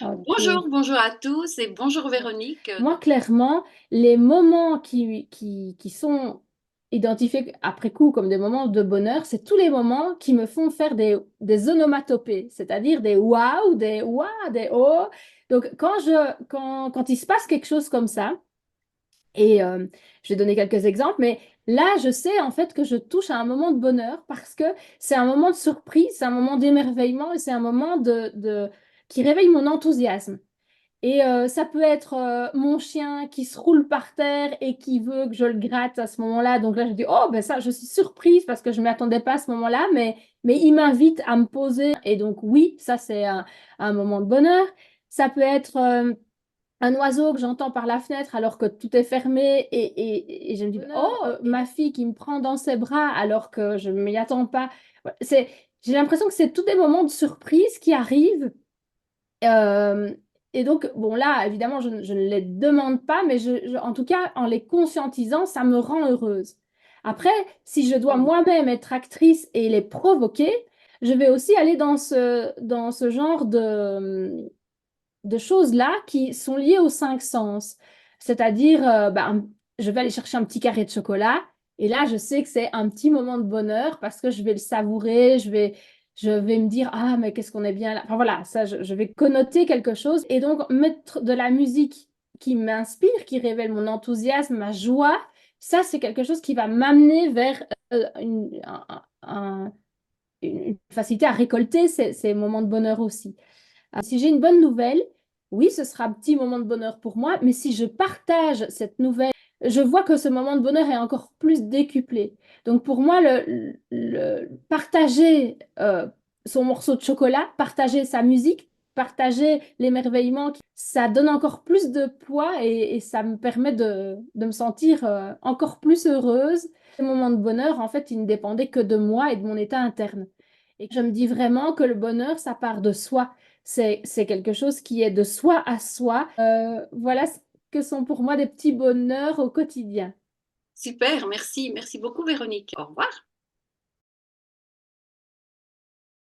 Ok. Bonjour à tous et bonjour Véronique. Moi, clairement, les moments qui sont identifiés après coup comme des moments de bonheur, c'est tous les moments qui me font faire des onomatopées, c'est-à-dire des waouh, des ouah, des oh. Donc, quand il se passe quelque chose comme ça, et je vais donner quelques exemples, mais là, je sais en fait que je touche à un moment de bonheur parce que c'est un moment de surprise, c'est un moment d'émerveillement et c'est un moment qui réveille mon enthousiasme. Et ça peut être mon chien qui se roule par terre et qui veut que je le gratte à ce moment-là. Donc là, je dis, oh, ben ça, je suis surprise parce que je ne m'attendais pas à ce moment-là, mais il m'invite à me poser. Et donc, oui, ça, c'est un moment de bonheur. Ça peut être un oiseau que j'entends par la fenêtre alors que tout est fermé et je me dis, oh, ma fille qui me prend dans ses bras alors que je ne m'y attends pas. Voilà, j'ai l'impression que c'est tous des moments de surprise qui arrivent euh, et donc, bon, là, évidemment, je ne les demande pas, mais en tout cas, en les conscientisant, ça me rend heureuse. Après, si je dois moi-même être actrice et les provoquer, je vais aussi aller dans ce genre de choses-là qui sont liées aux cinq sens. C'est-à-dire, je vais aller chercher un petit carré de chocolat et là, je sais que c'est un petit moment de bonheur parce que je vais le savourer, je vais me dire, ah, mais qu'est-ce qu'on est bien là. Enfin voilà, ça, je vais connoter quelque chose et donc mettre de la musique qui m'inspire, qui révèle mon enthousiasme, ma joie. Ça, c'est quelque chose qui va m'amener vers une facilité à récolter ces moments de bonheur aussi. Si j'ai une bonne nouvelle, oui, ce sera un petit moment de bonheur pour moi, mais si je partage cette nouvelle, je vois que ce moment de bonheur est encore plus décuplé. Donc pour moi, partager son morceau de chocolat, partager sa musique, partager l'émerveillement, ça donne encore plus de poids et ça me permet de me sentir encore plus heureuse. Ce moment de bonheur, en fait, il ne dépendait que de moi et de mon état interne. Et je me dis vraiment que le bonheur, ça part de soi. C'est quelque chose qui est de soi à soi. Voilà ce que sont pour moi des petits bonheurs au quotidien. Super, merci beaucoup Véronique. Au revoir.